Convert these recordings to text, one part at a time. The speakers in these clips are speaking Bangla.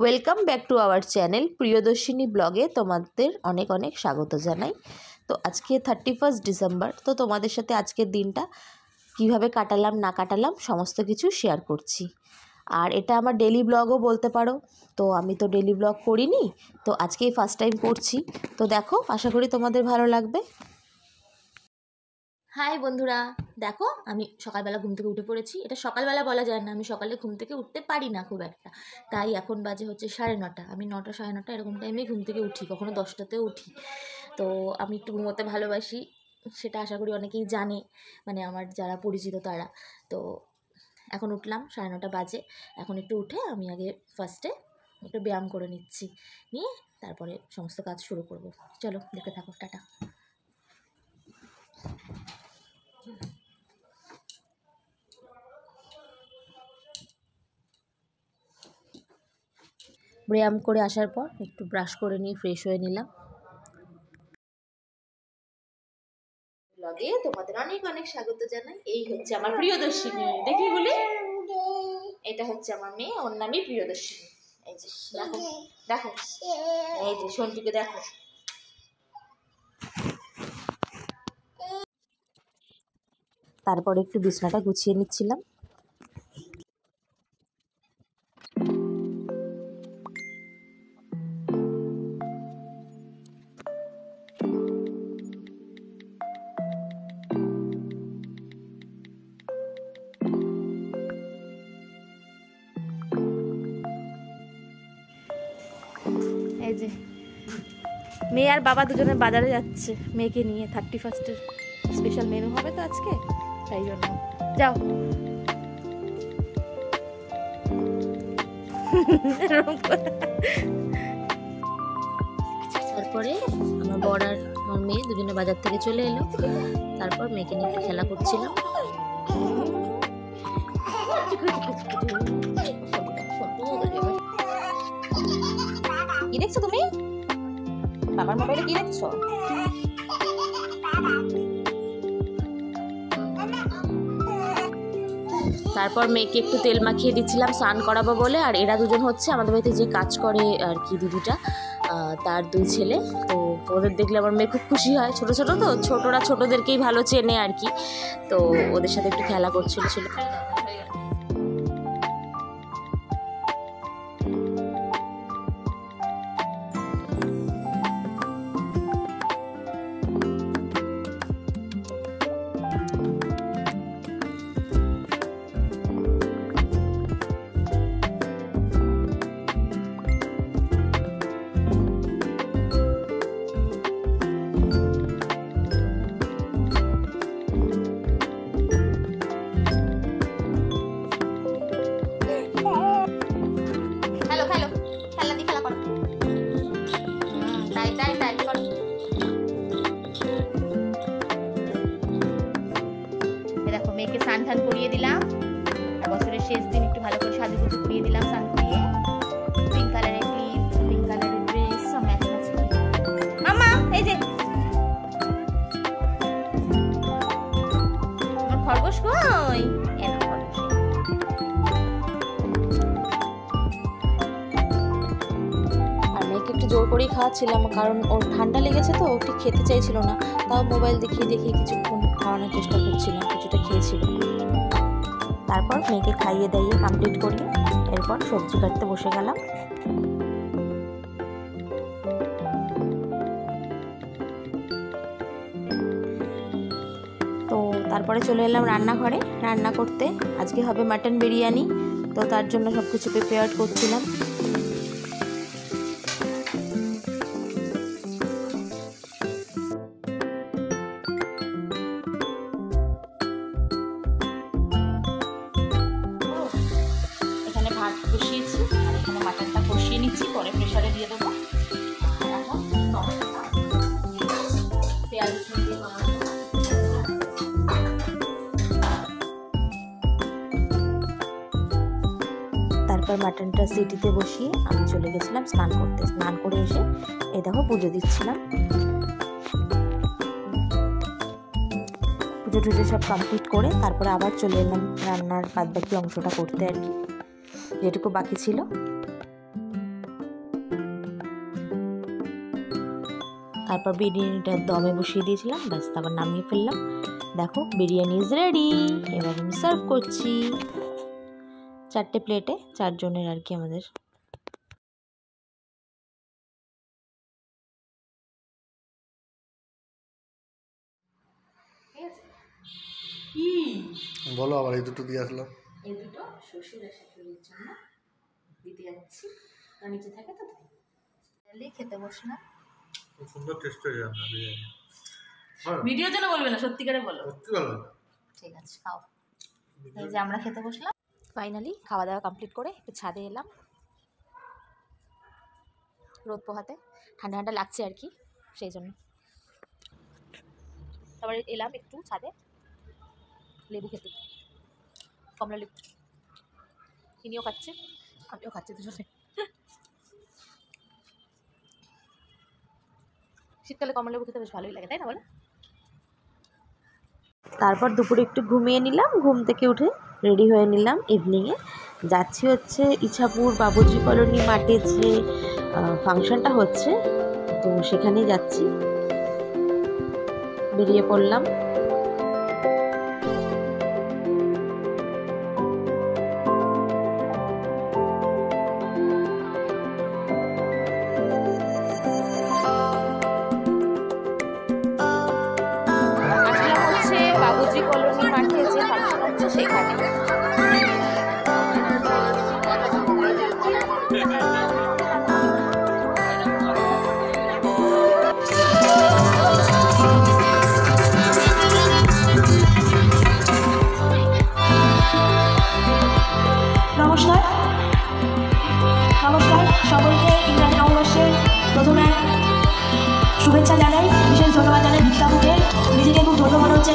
Welcome back to our channel Priyadarshini ব্লগে তোমাদের অনেক অনেক স্বাগত জানাই। তো আজকে 31 ডিসেম্বর। তো তোমাদের সাথে আজকের দিনটা কিভাবে কাটালাম না কাটালাম সমস্ত কিছু শেয়ার করছি। আর এটা আমার ডেলি ব্লগও বলতে পারো। তো আমি তো ডেলি ব্লগ করিনি, তো আজকেই ফার্স্ট টাইম করছি। তো দেখো, আশা করি তোমাদের ভালো লাগবে। হাই বন্ধুরা, দেখো আমি সকালবেলা ঘুম থেকে উঠে পড়েছি। এটা সকালবেলা বলা যায় না, আমি সকালে ঘুম থেকে উঠতে পারি না খুব একটা। তাই এখন বাজে হচ্ছে 9:30। আমি 9টা 9:30 এরকম টাইমে ঘুম থেকে উঠি, কখনো 10টাতেও উঠি। তো আমি একটু ঘুমোতে ভালোবাসি, সেটা আশা করি অনেকেই জানে, মানে আমার যারা পরিচিত তারা। তো এখন উঠলাম, 9:30 বাজে। এখন একটু উঠে আমি আগে ফার্স্টে একটু ব্যায়াম করে নিচ্ছি, নিয়ে তারপরে সমস্ত কাজ শুরু করব। চলো দেখতে থাকো, টাটা। ব্যায়াম করে আসার পর একটু ব্রাশ করে নিয়ে ফ্রেশ হয়ে নিলাম। ব্লগে তোমাদের অনেক অনেক স্বাগত জানাই। এই হচ্ছে আমার প্রিয়দর্শিনী, দেখি বলি, এটা হচ্ছে আমার মেয়ে, ওর নামই প্রিয়দর্শিনী। এই যে দেখো দেখো, এই যে সোনটিকে দেখো। তারপরে একটু বিছানাটা গুছিয়ে নিচ্ছিলাম। এই যে মেয়ে আর বাবা দুজনে বাজারে যাচ্ছে মেয়েকে নিয়ে। 31-এর স্পেশাল মেনু হবে তো আজকে, তাই জন্য। যাও। তারপরে আমার বর আর আমার মেয়ে দুজনে বাজার থেকে চলে এলো। তারপর মেয়েকে নিয়ে একটু খেলা করছিলাম। কি দেখছো তুমি? বাবার মোবাইলে কি দেখছো? তারপর মেয়েকে একটু তেল মাখিয়ে দিচ্ছিলাম স্নান করাবো বলে। আর এরা দুজন হচ্ছে আমাদের বাড়িতে যে কাজ করে আর কি, দিদিটা, তার দুই ছেলে। তো ওদের দেখলে আমার মেয়ে খুব খুশি হয়। ছোট ছোট তো, ছোটরা ছোটদেরকেই ভালো চেনে আর কি। তো ওদের সাথে একটু খেলা করছিল। দেখো মেয়েকে স্নান টান করিয়ে দিলাম, আর বছরের শেষ দিন একটু ভালো করে সাজুগুজু করিয়ে দিলাম স্নান করিয়ে। পিঙ্ক কালারের ক্লিপ, পিঙ্ক কালারের ড্রেস, সব ম্যাচ ম্যাচ করে। মামা এই যে আমার খরগোশ কই? এনা খরগোশ। আর মেয়েকে একটু জোর করেই খাওয়াচ্ছিলাম, কারণ ওর ঠান্ডা লেগেছে তো, ওকে খেতে চাইছিল না। তাও মোবাইল দেখিয়ে দেখিয়ে কিছুক্ষণ খাওয়ানোর চেষ্টা করছিলাম, কিছুটা খেয়েছিল। তারপর মেয়েকে খাইয়ে দাইয়ে কমপ্লিট করি, এরপর সবজি কাটতে বসে গেলাম। তো তারপরে চলে এলাম রান্নাঘরে রান্না করতে। আজকে হবে মাটন বিরিয়ানি, তো তার জন্য সব কিছু প্রিপেয়ার করছিলাম। ভাত কষিয়েছি আর এখানে মাটনটা কষিয়ে নিচ্ছি, পরে প্রেসারে দিয়ে দেবো। এখন পেঁয়াজ দিয়ে তারপর মাটনটা সিটিতে বসিয়ে আমি চলে গেছিলাম স্নান করতে। স্নান করে এসে এই দেখো পুজো দিচ্ছিলাম। পুজো টুজো সব কমপ্লিট করে তারপরে আবার চলে এলাম রান্নার বাদবাকি অংশটা করতে আর কি, যেটুকু বাকি ছিল। তারপর বিরিয়ানিটা দমে বসিয়ে দিয়েছিলাম, ব্যাস তারপর নামিয়ে ফেললাম। দেখো বিরিয়ানি ইজ রেডি। এবার আমি সার্ভ করছি 4টে প্লেটে, 4 জনের আর কি আমাদের। বলো আবার এই দুটো দিয়ে আসলাম। এই দুটো শ্বশুর আর শাশুড়ির জন্য দিতে যাচ্ছি, নিচে থাকে তো তাই খেতে বসলাম। খুব সুন্দর টেস্ট হয়ে যাবে বিরিয়ানি। ভিডিওর জন্য বলবে না, সত্যিকারে বলো। সত্যি বলো। ঠিক আছে খাও। এই যে আমরা খেতে বসলাম। ফাইনালি খাওয়া দাওয়া কমপ্লিট করে একটু ছাদে এলাম রোদ পোহাতে, ঠান্ডা ঠান্ডা লাগছে আর কি, সেই জন্য। তারপরে এলাম একটু ছাদে লেবু খেতে, কমলা লেবু। তিনিও খাচ্ছে, আমিও খাচ্ছি দুজনে। শীতকালে কমলা লেবু খেতে বেশ ভালোই লাগে, তাই না বলো? তারপর দুপুরে একটু ঘুমিয়ে নিলাম, ঘুম থেকে উঠে রেডি হয়ে নিলাম ইভিনিংয়ে। যাচ্ছি হচ্ছে ইছাপুর বাবুজি কলোনি মাঠে যে ফাংশনটা হচ্ছে, তো সেখানেই যাচ্ছি। বেরিয়ে পড়লাম। বাবুজি কলোনি মাঠে যে ফাংশন হচ্ছে সেখানে। নমস্কার সকলকে ইংরাজি নববর্ষের প্রথমে শুভেচ্ছা জানাই, বিশেষ ধন্যবাদ জানাই বিদ্যাপুকে। নিজেকে খুব ধন্য মনে হচ্ছে।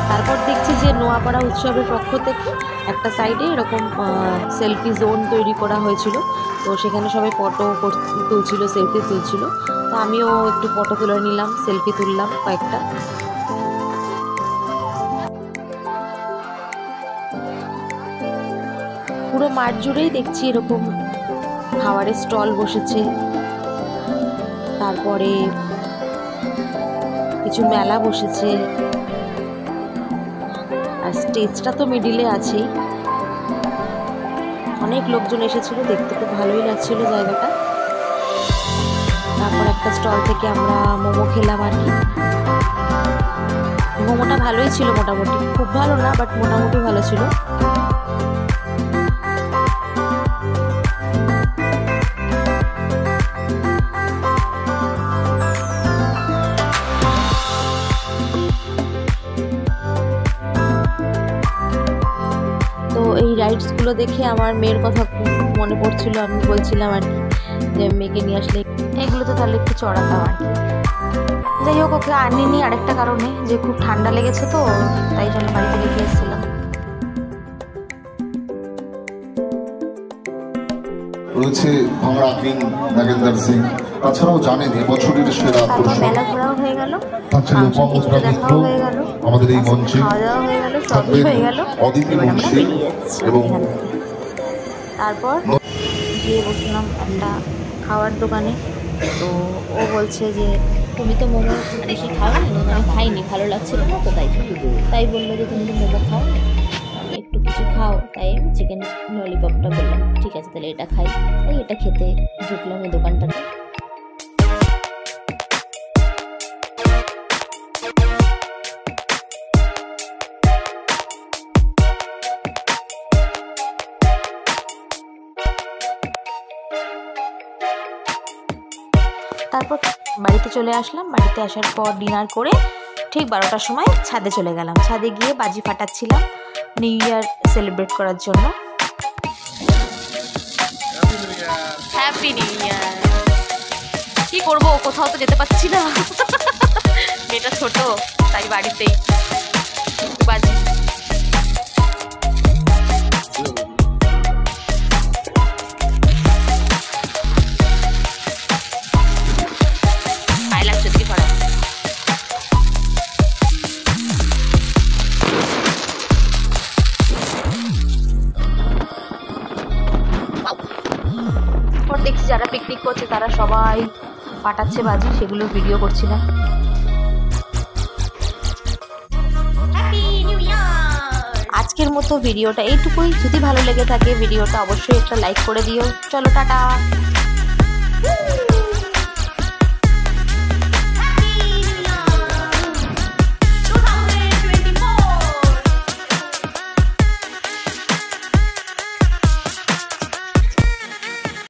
তারপর দেখছি যে নোয়াপাড়া উৎসবের পক্ষ থেকে একটা সাইডে এরকম সেলফি জোন তৈরি করা হয়েছিল, তো সেখানে সবাই ফটো তুলছিল, সেলফি তুলছিল। তো আমিও একটু ফটো তুলে নিলাম, সেলফি তুললাম কয়েকটা। পুরো মাঠ জুড়েই দেখছি এরকম খাবারের স্টল বসেছে, তারপরে কিছু মেলা বসেছে, আর স্টেজটা তো মিডিলে আছেই। অনেক লোকজন এসেছিল, দেখতে খুব ভালোই লাগছিল জায়গাটা। তারপর একটা স্টল থেকে আমরা মোমো খেলাম আর কি। মোমোটা ভালোই ছিল মোটামুটি, খুব ভালো না বাট মোটামুটি ভালো ছিল। তো এই রাইডসগুলো দেখে আমার মেয়ের কথা মনে পড়ছিল, আমি বলছিলাম আর কি যে মেয়েকে নিয়ে আসলে এগুলো তো তাহলে একটু চড়াতাম আর কি। যাই হোক, ওকে আনিনি আরেকটা কারণে, যে খুব ঠান্ডা লেগেছে তো, তাই জন্য বাড়িতে রেখে এসেছিলাম। রয়েছে ভাঙড়া কিং নাগেন্দ্র সিং, তাছাড়াও জানেন এবছরের সেরা আকর্ষণ মেলা ঘোরাও হয়ে গেল, মিত্র আমাদের এই মঞ্চে থাকবেন অদিতি মুন্সি এবং তারপর গিয়ে বসলাম একটা খাওয়ার দোকানে। তো ও বলছে যে তুমি তো মোমো বেশি খাও না, আমি খাইনি, ভালো লাগছিল না তো, তাই বললো যে তুমি তো মোমো খাও, একটু কিছু খাও, তাই আমি চিকেন ললিপপটা বললাম ঠিক আছে তাহলে এটা খাই। তাই এটা খেতে ঢুকলাম এই দোকানটাতে। তারপর বাড়িতে চলে আসলাম। বাড়িতে আসার পর ডিনার করে ঠিক 12টার সময় ছাদে চলে গেলাম। ছাদে গিয়ে বাজি ফাটাচ্ছিলাম নিউ ইয়ার সেলিব্রেট করার জন্য। Happy new year. কি করবো, কোথাও তো যেতে পারছি না, মেয়েটা ছোট, তাই বাড়িতেই বাজি। পিকনিক করছে তারা সবাই ফাটাচ্ছে বাজি, সেগুলোর ভিডিও করছিলাম। আজকের মতো ভিডিওটা এইটুকুই। যদি ভালো লেগে থাকে ভিডিওটা অবশ্যই একটা লাইক করে দিও। চলো টাটা।